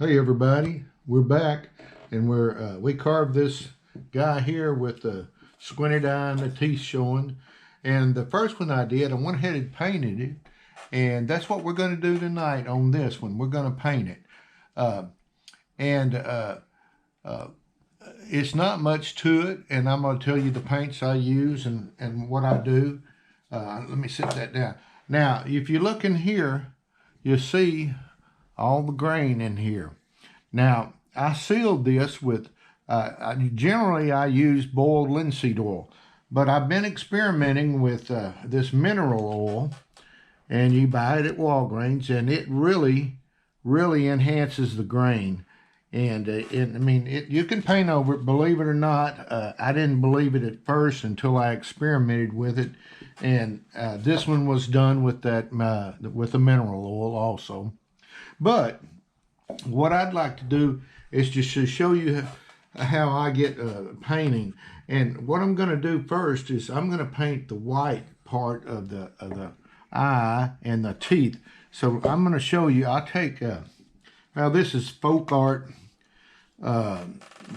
Hey everybody, we're back, and we carved this guy here with the squinted eye and the teeth showing. And the first one I did, I went ahead and painted it, and that's what we're going to do tonight on this one. We're going to paint it, uh, and it's not much to it. And I'm going to tell you the paints I use and what I do. Let me set that down. Now, if you look in here, you see all the grain in here. Now, I sealed this with, generally I use boiled linseed oil, but I've been experimenting with this mineral oil, and you buy it at Walgreens, and it really enhances the grain. And you can paint over it, believe it or not. I didn't believe it at first until I experimented with it, and this one was done with that with the mineral oil also. But what I'd like to do is just to show you how I get painting. And what I'm going to do first is I'm going to paint the white part of the eye and the teeth. So I'm going to show you. I'll take, now this is folk art.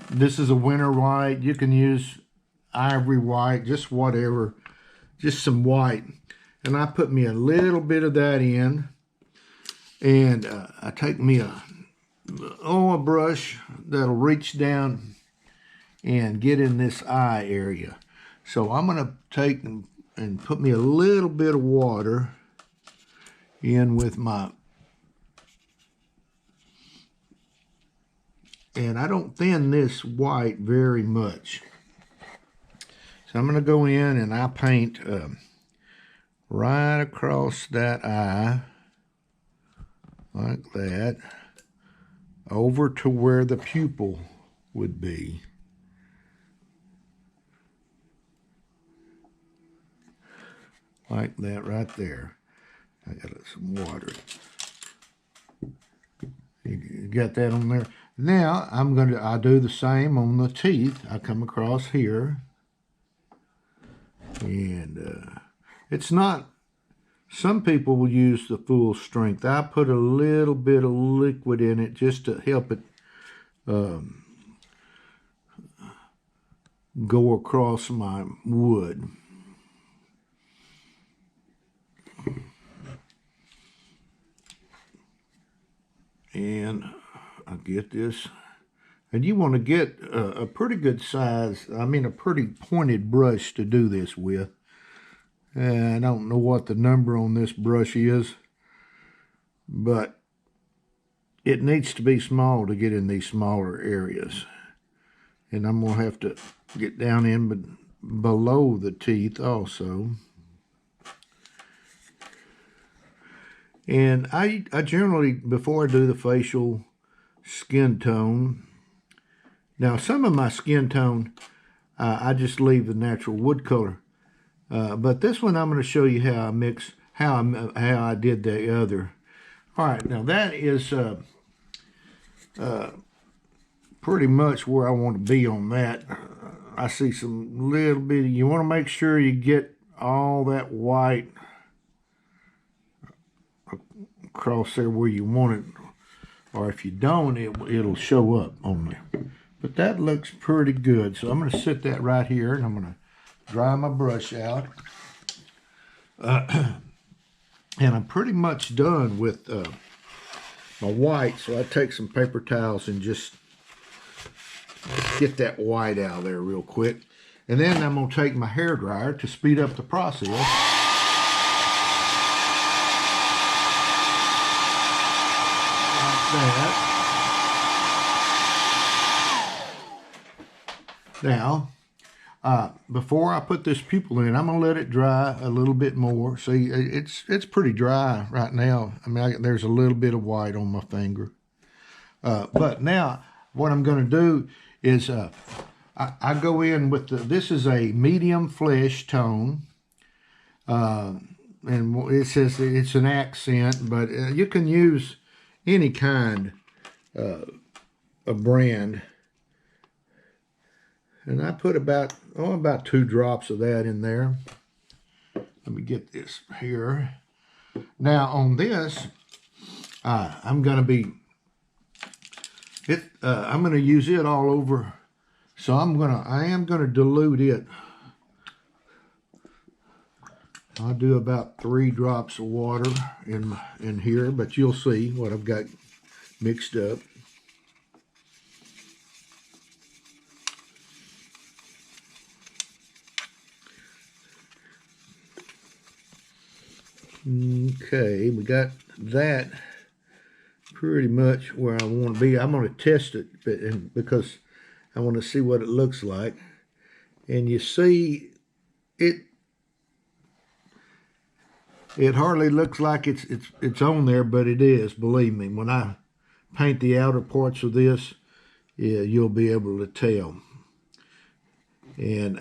This is a winter white. You can use ivory white, just whatever, just some white. And I put me a little bit of that in. And I take me a brush that'll reach down and get in this eye area. So I'm going to take and put me a little bit of water in with my, and I don't thin this white very much. So I'm going to go in and I paint right across that eye, like that, over to where the pupil would be. Like that right there. I got some water. You got that on there. Now I'll do the same on the teeth. I come across here, and it's not. Some people will use the full strength. I put a little bit of liquid in it just to help it go across my wood. And I get this. And you want to get a pretty good size, a pretty pointed brush to do this with. I don't know what the number on this brush is, but it needs to be small to get in these smaller areas. And I'm going to have to get down in below the teeth also. And I generally, before I do the facial skin tone, now some of my skin tone, I just leave the natural wood color. But this one I'm going to show you how I mix, how I did the other. All right, now that is pretty much where I want to be on that. I see some little bit. You want to make sure you get all that white across there where you want it, or if you don't, it'll show up on there. But that looks pretty good. So I'm going to set that right here, and I'm going to dry my brush out. And I'm pretty much done with my white, so I take some paper towels and just get that white out of there real quick. And then I'm going to take my hairdryer to speed up the process. Like that. Now, before I put this pupil in, I'm going to let it dry a little bit more. See, it's pretty dry right now. There's a little bit of white on my finger. But now, what I'm going to do is I go in with this is a medium flesh tone. And it says it's an accent, but you can use any kind of brand. And I put about 2 drops of that in there. Let me get this here. Now on this, I'm going to be I'm going to use it all over. So I am gonna dilute it. I'll do about 3 drops of water in here, but you'll see what I've got mixed up. Okay, we got that pretty much where I want to be. I'm going to test it because I want to see what it looks like. And you see, it hardly looks like it's on there, but it is. Believe me, when I paint the outer parts of this, yeah, you'll be able to tell. And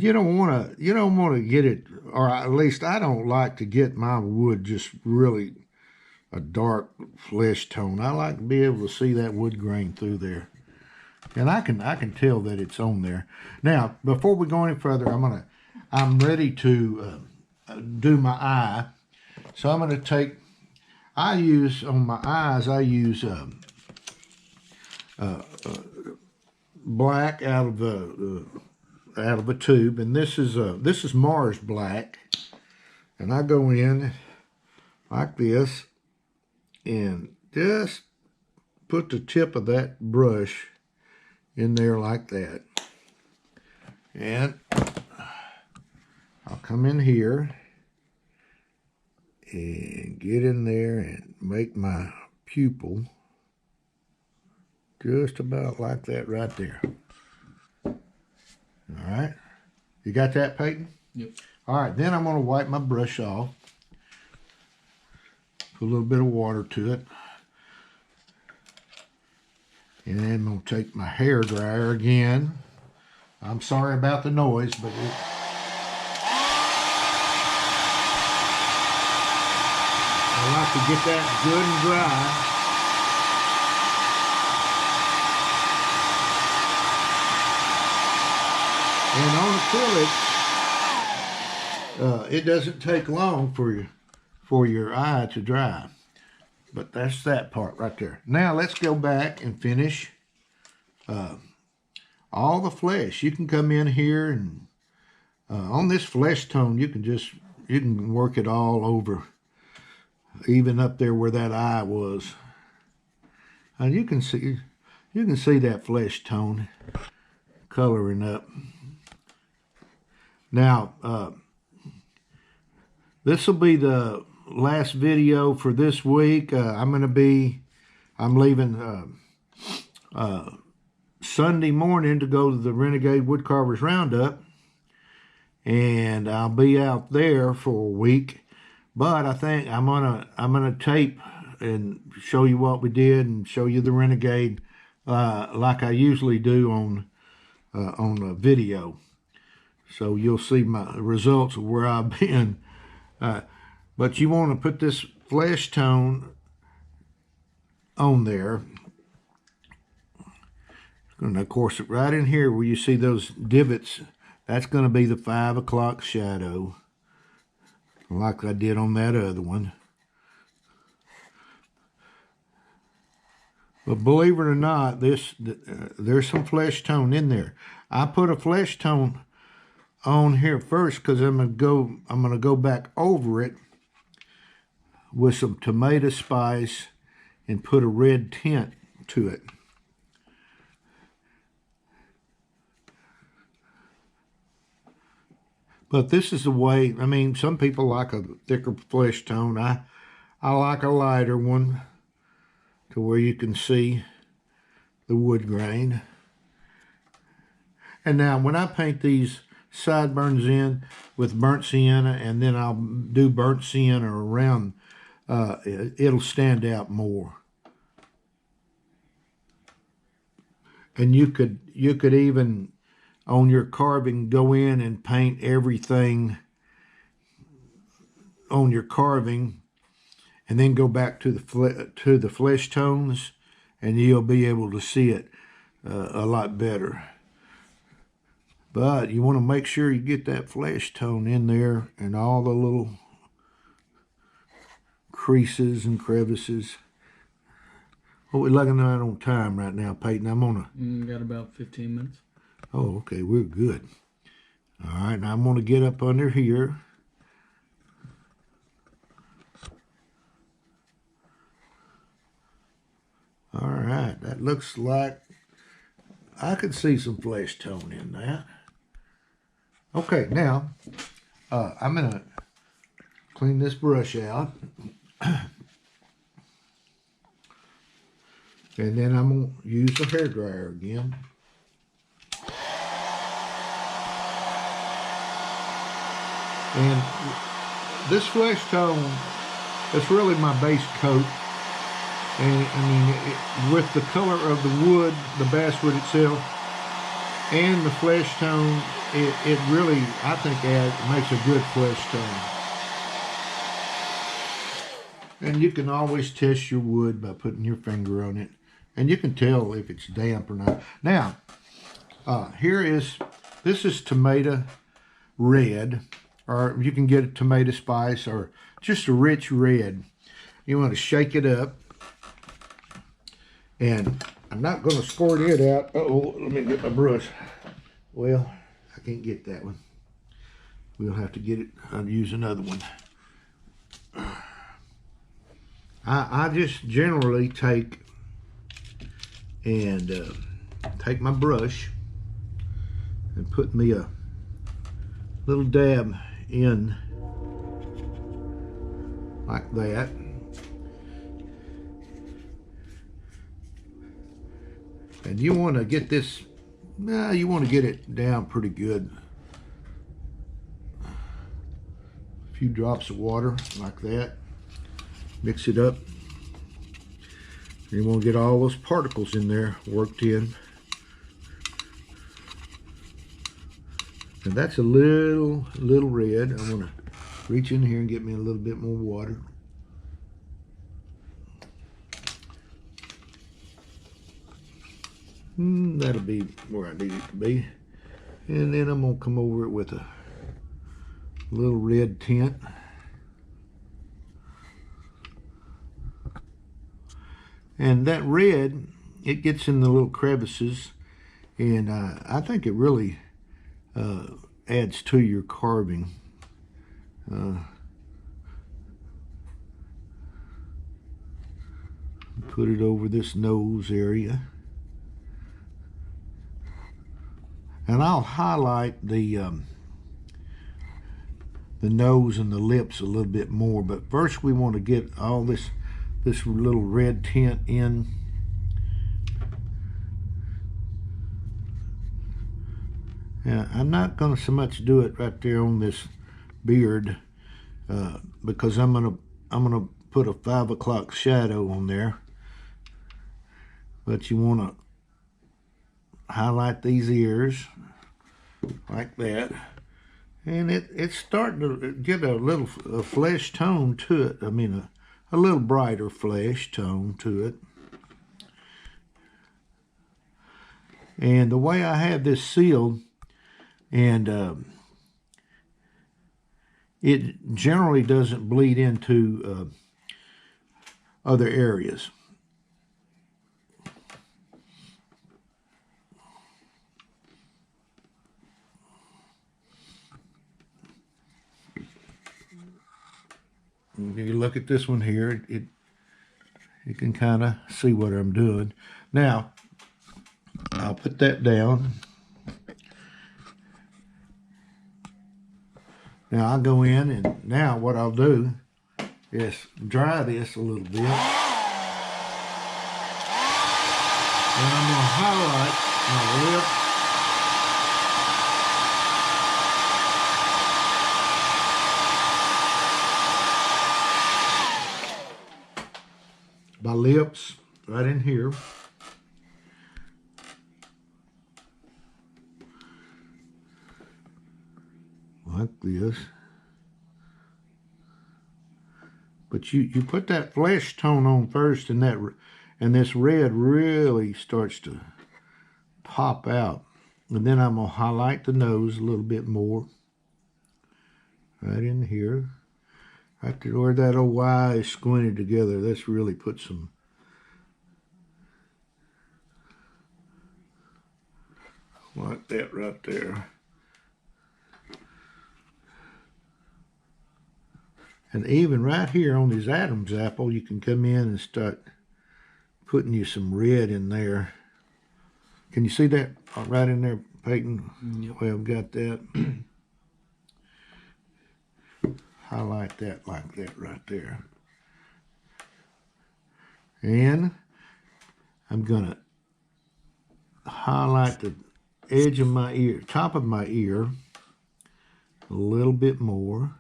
you don't want to get it, or at least I don't like to get my wood just really a dark flesh tone. I like to be able to see that wood grain through there, and I can tell that it's on there. Now, before we go any further, I'm ready to do my eye. So I'm gonna take. On my eyes I use black out of a tube, and this is Mars black, and I go in like this and just put the tip of that brush in there like that, and I'll come in here and get in there and make my pupil just about like that right there. All right, you got that, Peyton? Yep. All right, then I'm going to wipe my brush off. Put a little bit of water to it. And then I'm going to take my hair dryer again. I'm sorry about the noise, but I like to get that good and dry. And on acrylic, it doesn't take long for your eye to dry. But that's that part right there. Now let's go back and finish all the flesh. You can come in here and on this flesh tone, you can work it all over, even up there where that eye was. And you can see that flesh tone coloring up. Now, this will be the last video for this week. I'm leaving Sunday morning to go to the Renegade Woodcarvers Roundup, and I'll be out there for a week. But I think I'm gonna tape and show you what we did and show you the Renegade like I usually do on a video. So you'll see my results of where I've been. But you want to put this flesh tone on there. And of course, right in here where you see those divots, that's going to be the 5 o'clock shadow, like I did on that other one. But believe it or not, there's some flesh tone in there. I put a flesh tone on here first because I'm gonna go back over it with some tomato spice and put a red tint to it. But this is the way, I mean, some people like a thicker flesh tone. I like a lighter one to where you can see the wood grain. And now when I paint these sideburns in with burnt sienna, and then I'll do burnt sienna around, it'll stand out more. And you could even on your carving go in and paint everything on your carving, and then go back to the flesh tones, and you'll be able to see it a lot better. But you want to make sure you get that flesh tone in there and all the little creases and crevices. What we looking at on time right now, Peyton? I'm on a... Got about 15 minutes. Oh, okay, we're good. All right, now I'm going to get up under here. All right, that looks like I could see some flesh tone in that. Okay, now I'm going to clean this brush out. And then I'm going to use the hairdryer again. And this flesh tone, it's really my base coat. And I mean, with the color of the wood, the basswood itself, and the flesh tone, it really, I think, makes a good flesh tone. And you can always test your wood by putting your finger on it. And you can tell if it's damp or not. Now, this is tomato red, or you can get a tomato spice, or just a rich red. You want to shake it up. And I'm not going to squirt it out. Uh-oh, let me get my brush. Well, I can't get that one. We'll have to get it. I'll use another one. I just generally take my brush and put me a little dab in like that. And you want to get this, you want to get it down pretty good. A few drops of water like that. Mix it up. You want to get all those particles in there worked in. And that's a little red. I'm going to reach in here and get me a little bit more water. That'll be where I need it to be. And then I'm going to come over it with a little red tint. And that red, it gets in the little crevices, and I think it really adds to your carving. Put it over this nose area. And I'll highlight the nose and the lips a little bit more, but first we want to get all this little red tint in. Now, I'm not going to so much do it right there on this beard because I'm gonna put a 5 o'clock shadow on there. But you want to highlight these ears like that, and it's starting to get a little flesh tone to it. I mean, a little brighter flesh tone to it. And the way I have this sealed, and it generally doesn't bleed into other areas. If you look at this one here, you can kind of see what I'm doing. Now, I'll put that down. Now I'll go in, and now what I'll do is dry this a little bit. And I'm going to highlight my lip. My lips right in here. Like this. But you put that flesh tone on first, and this red really starts to pop out. And then I'm gonna highlight the nose a little bit more. Right in here. right there where that old eye is squinted together. Let's really put some like that right there. And even right here on this Adam's apple, you can come in and start putting you some red in there. Can you see that right in there, Peyton? Yep. Well, I've got that. Highlight that like that right there. And I'm going to highlight the edge of my ear, top of my ear, a little bit more.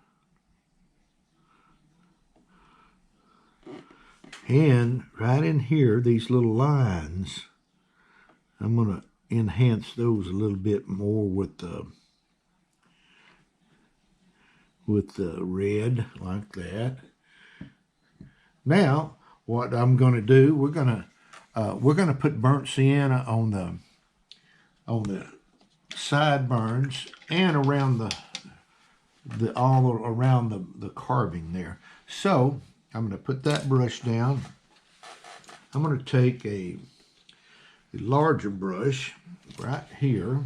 And right in here, these little lines, I'm going to enhance those a little bit more with the red like that. Now, what I'm going to do, we're going to put burnt sienna on the sideburns and around the all around the carving there. So I'm going to put that brush down. I'm going to take a larger brush right here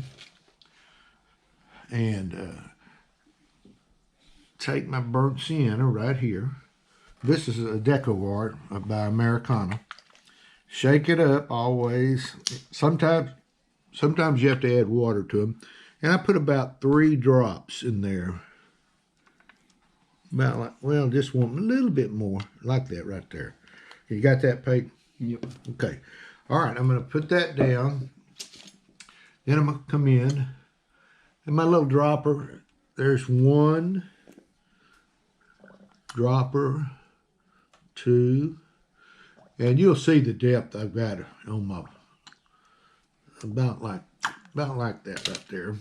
and take my burnt sienna right here. This is a deco art by Americana. Shake it up always. Sometimes you have to add water to them. And I put about 3 drops in there. About like, well, just want a little bit more, like that right there. You got that, Pete? Yep. Okay. All right, I'm going to put that down. Then I'm going to come in. And my little dropper, there's 1 dropper, 2, and you'll see the depth I've got on my, about like that right there.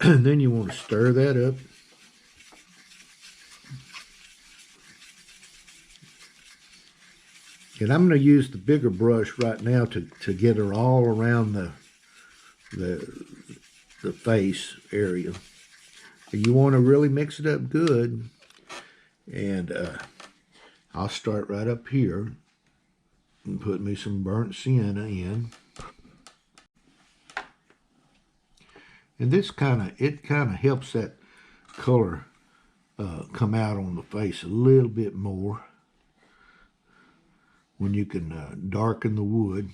And then you want to stir that up. And I'm going to use the bigger brush right now to get her all around the face area. And you want to really mix it up good. And I'll start right up here and put me some burnt sienna in. And this kind of helps that color come out on the face a little bit more when you can darken the wood.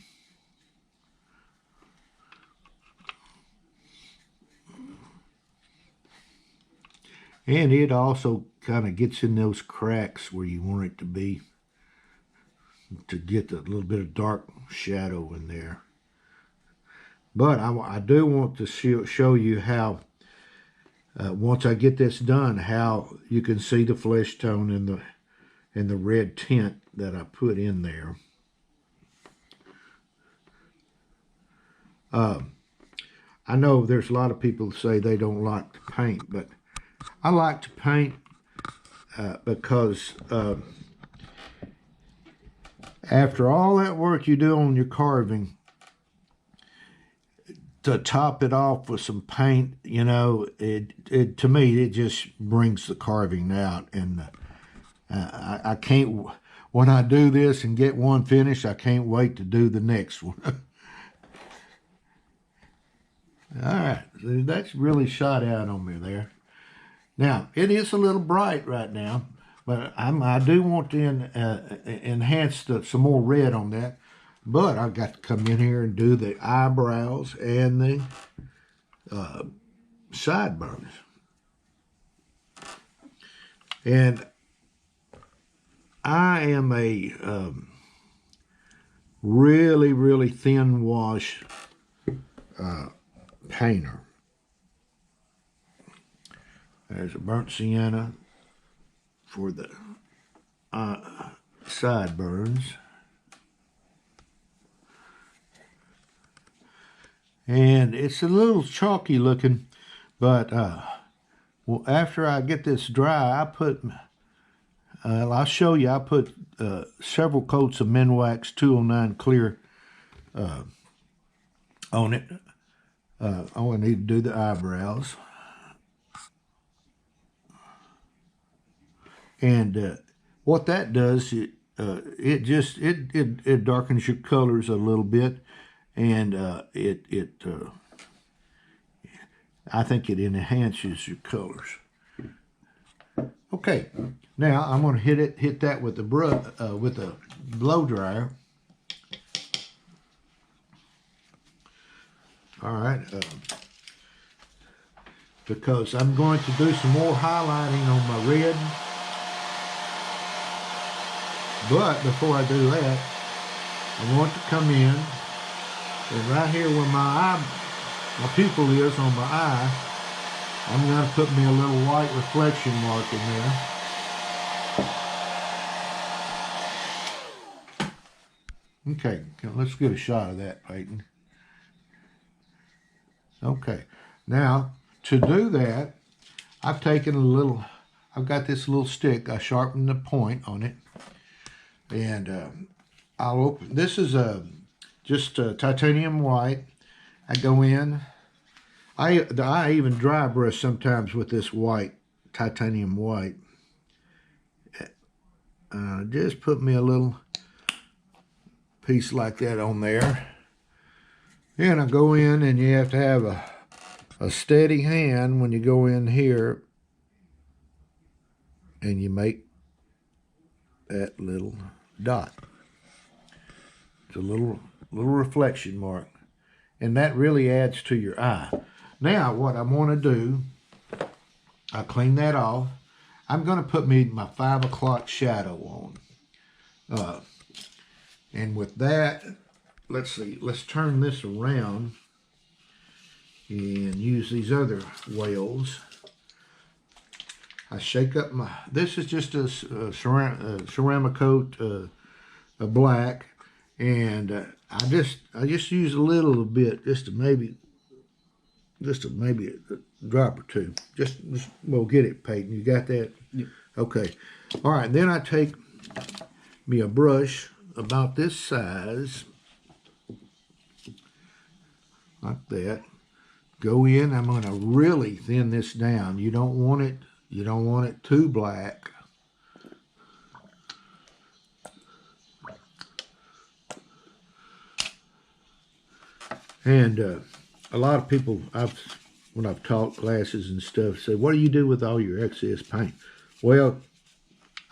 And it also kind of gets in those cracks where you want it to be, to get a little bit of dark shadow in there. But I do want to show you how, once I get this done, how you can see the flesh tone and the red tint that I put in there. I know there's a lot of people who say they don't like to paint, but I like to paint because after all that work you do on your carving, to top it off with some paint, you know, it to me, it just brings the carving out. And I can't, when I do this and get one finished, I can't wait to do the next one. All right, that's really shot out on me there. Now, it is a little bright right now, but I do want to enhance some more red on that. But I've got to come in here and do the eyebrows and the sideburns. And I am a really, really thin wash painter. There's a burnt sienna for the sideburns. And it's a little chalky looking, but well, after I get this dry, I put, I'll show you, I put several coats of Minwax 209 clear on it. All I need to do the eyebrows. And what that does, it darkens your colors a little bit, and I think it enhances your colors. Okay, now I'm going to hit that with the blow dryer. All right, because I'm going to do some more highlighting on my red. But before I do that, I want to come in, and right here where my pupil is on my eye, I'm going to put me a little white reflection mark in there. Okay, let's get a shot of that, Peyton. Okay, now to do that, I've got this little stick. I sharpened the point on it, and I'll open. This is just titanium white. I go in. I even dry brush sometimes with this white, titanium white. Just put me a little piece like that on there. And I go in, and you have to have a steady hand when you go in here, and you make that little dot. It's a little reflection mark, and that really adds to your eye. Now what I want to do, I clean that off. I'm going to put my 5 o'clock shadow on, and with that, let's see. Let's turn this around and use these other whales. I shake up this is just a ceramic coat, a black, and I just use a little bit, just maybe a drop or two. Just we'll get it, Peyton. You got that? Yep. Okay. All right. Then I take me a brush about this size, like that. Go in. I'm going to really thin this down. You don't want it too black. And a lot of people, when I've taught classes and stuff, say, "What do you do with all your excess paint?" Well,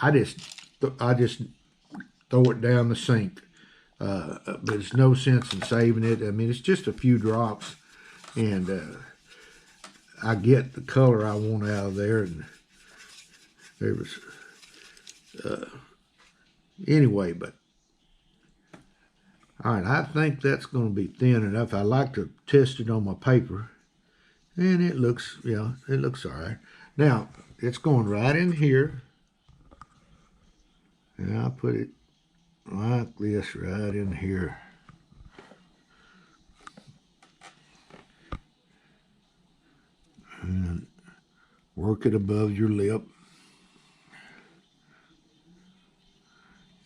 I just throw it down the sink. But there's no sense in saving it. I mean, it's just a few drops, and I get the color I want out of there. And there was anyway, but all right, I think that's going to be thin enough. I like to test it on my paper, and it looks, it looks all right. Now it's going right in here, and I'll put it like this right in here. And work it above your lip.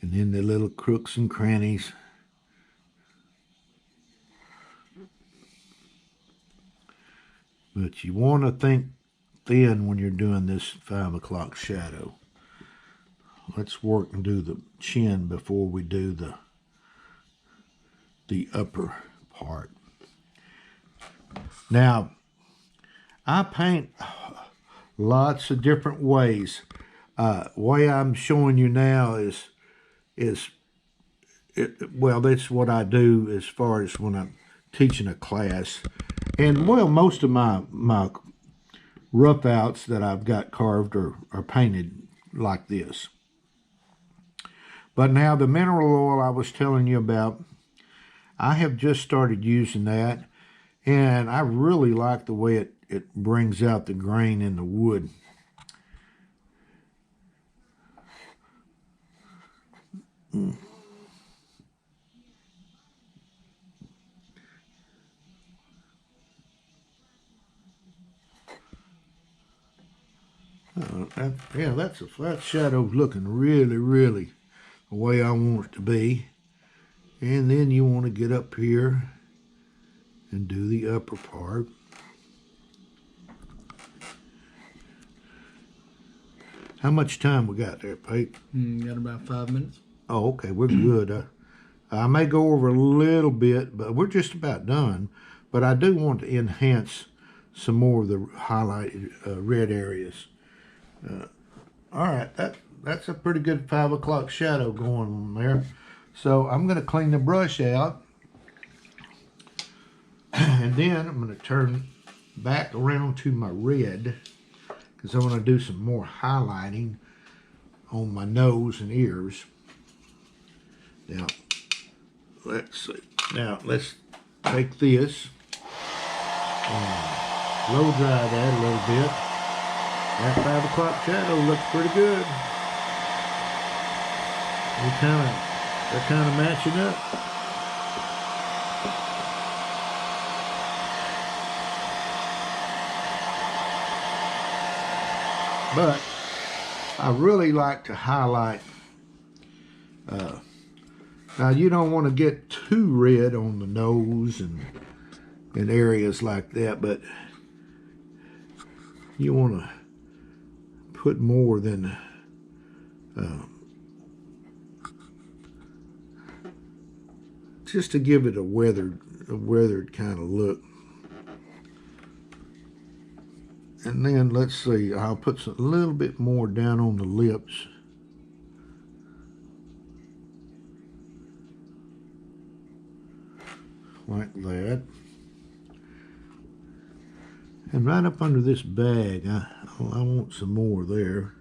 And then the little crooks and crannies. But you want to think thin when you're doing this 5 o'clock shadow. Let's work and do the chin before we do the upper part. Now, I paint lots of different ways. Way I'm showing you now well, that's what I do as far as when I'm teaching a class. And well, most of my rough outs that I've got carved are painted like this. But now the mineral oil I was telling you about, I have just started using that, and I really like the way it brings out the grain in the wood. Yeah, that shadow's looking really the way I want it to be. And then you want to get up here and do the upper part. How much time we got there, Pete? Got about 5 minutes. Oh, okay, we're good. I may go over a little bit, but we're just about done. But I do want to enhance some more of the highlighted red areas. All right, that's a pretty good 5 o'clock shadow going on there. So I'm going to clean the brush out. And then I'm going to turn back around to my red because I want to do some more highlighting on my nose and ears. Now, let's see. Now, let's take this and blow dry that a little bit. That 5 o'clock shadow looks pretty good. They're kind of matching up. But I really like to highlight. Now you don't want to get too red on the nose and areas like that, but you want to put more than just to give it a weathered kind of look. And then let's see, I'll put a little bit more down on the lips. Like that. And right up under this bag, I want some more there.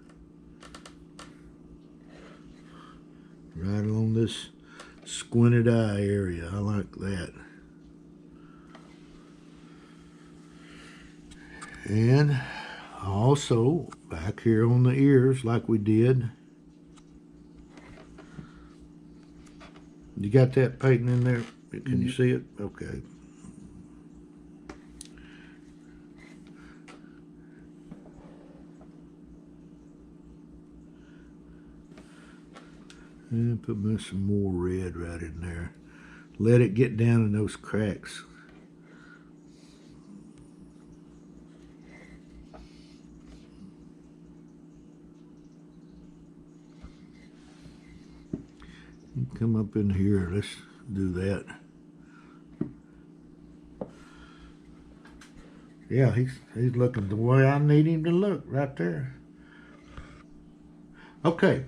Right along this squinted eye area, I like that. And also back here on the ears like we did. You got that painting in there? Can you see it? Okay. And put me some more red right in there. Let it get down in those cracks. Come up in here, let's do that. Yeah, he's looking the way I need him to look right there. Okay,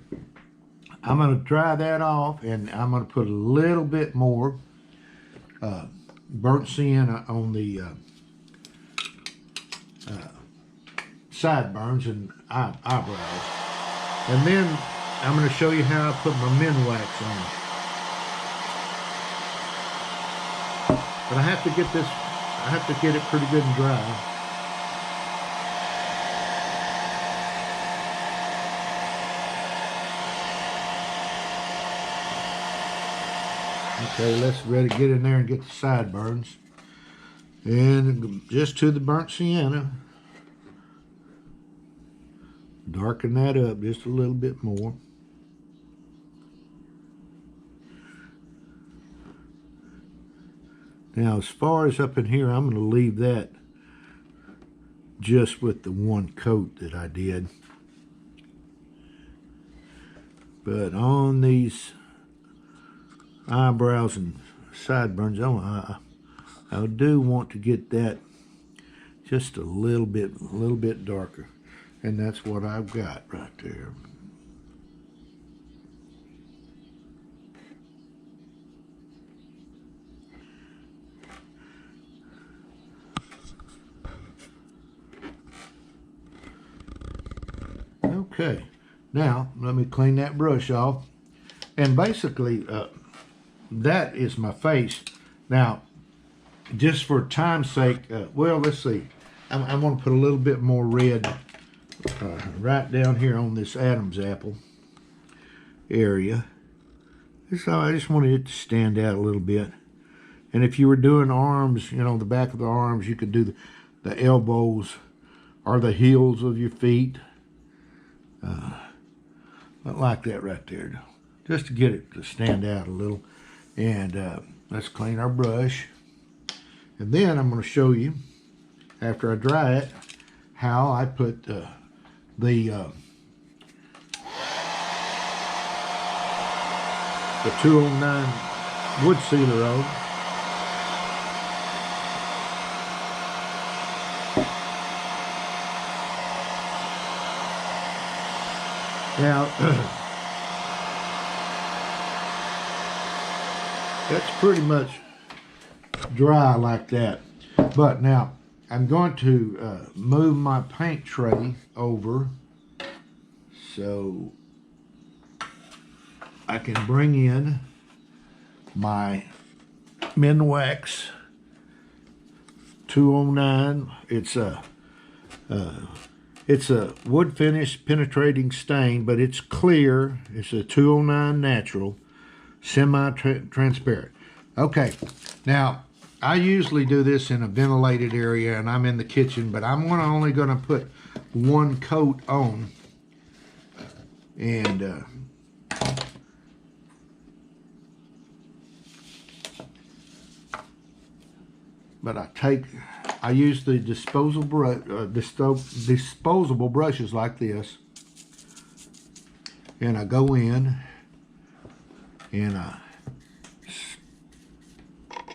I'm going to dry that off, and I'm going to put a little bit more burnt sienna on the sideburns and eyebrows. And then I'm going to show you how I put my min wax on. But I have to get it pretty good and dry. Okay, let's ready to get in there and get the sideburns. And just to the burnt sienna. Darken that up just a little bit more. Now, as far as up in here, I'm going to leave that just with the one coat that I did. But on these eyebrows and sideburns, I do want to get that just a little bit darker. And that's what I've got right there. Okay, now let me clean that brush off. And basically, that is my face. Now, just for time's sake, well, let's see. I'm going to put a little bit more red right down here on this Adam's apple area. So I just wanted it to stand out a little bit. And if you were doing arms, you know, the back of the arms, you could do the elbows or the heels of your feet. Like that right there, just to get it to stand out a little. And let's clean our brush. And then I'm going to show you, after I dry it, how I put the the 209 wood sealer on. Now, that's pretty much dry like that. But now, I'm going to move my paint tray over so I can bring in my Minwax 209. It's a wood finish penetrating stain, but it's clear. It's a 209 natural, semi-transparent. Okay, now I usually do this in a ventilated area, and I'm in the kitchen, but I'm only going to put one coat on, and but I use the disposable brushes like this, and I go in and I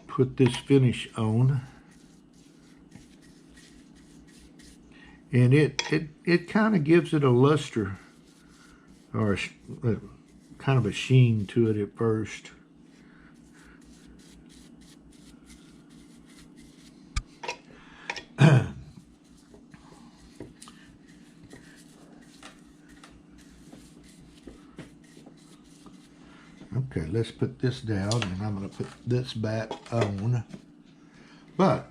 put this finish on, and it kind of gives it a luster or a kind of a sheen to it at first. Okay, let's put this down, and I'm going to put this back on. But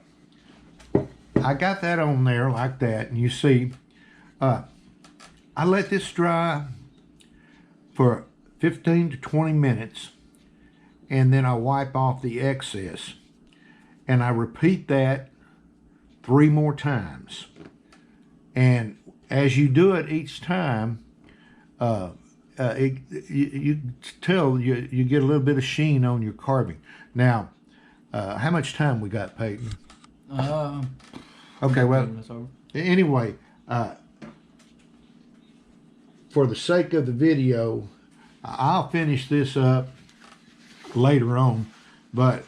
I got that on there like that, and you see, I let this dry for 15 to 20 minutes, and then I wipe off the excess, and I repeat that 3 more times. And as you do it each time, you tell you get a little bit of sheen on your carving. Now, how much time we got, Peyton? Okay, well, anyway, for the sake of the video, I'll finish this up later on, but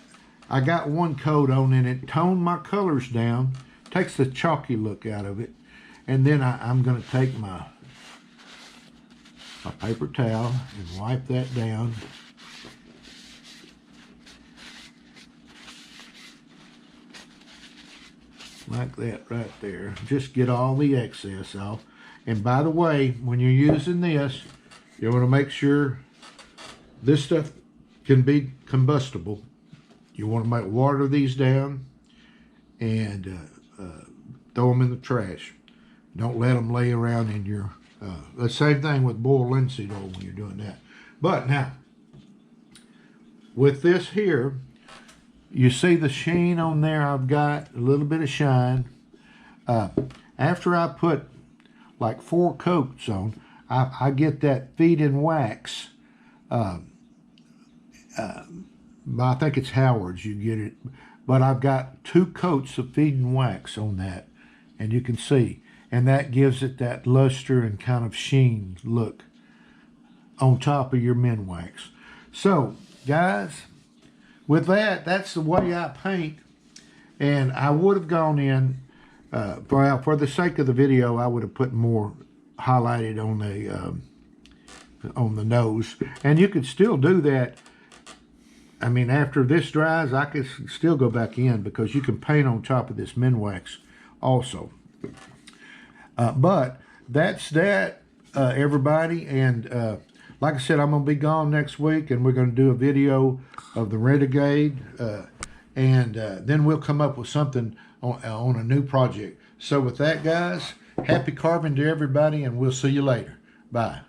I got one coat on, and it toned my colors down, takes the chalky look out of it, and then I'm going to take my paper towel and wipe that down. Like that right there. Just get all the excess off. And by the way, when you're using this, you want to make sure this stuff can be combustible. You want to water these down and throw them in the trash. Don't let them lay around in your the same thing with boiled linseed oil when you're doing that. But now, with this here, you see the sheen on there. I've got a little bit of shine. After I put like 4 coats on, I get that feed-in wax. I think it's Howard's, you get it. But I've got 2 coats of feed-in wax on that, and you can see. And that gives it that luster and kind of sheen look on top of your Minwax. So, guys, with that, that's the way I paint. And I would have gone in, for the sake of the video, I would have put more highlighted on the nose. And you could still do that. I mean, after this dries, I could still go back in, because you can paint on top of this Minwax also. But that's that, everybody. And like I said, I'm going to be gone next week, and we're going to do a video of the Renegade. And then we'll come up with something on a new project. So with that, guys, happy carving to everybody, and we'll see you later. Bye.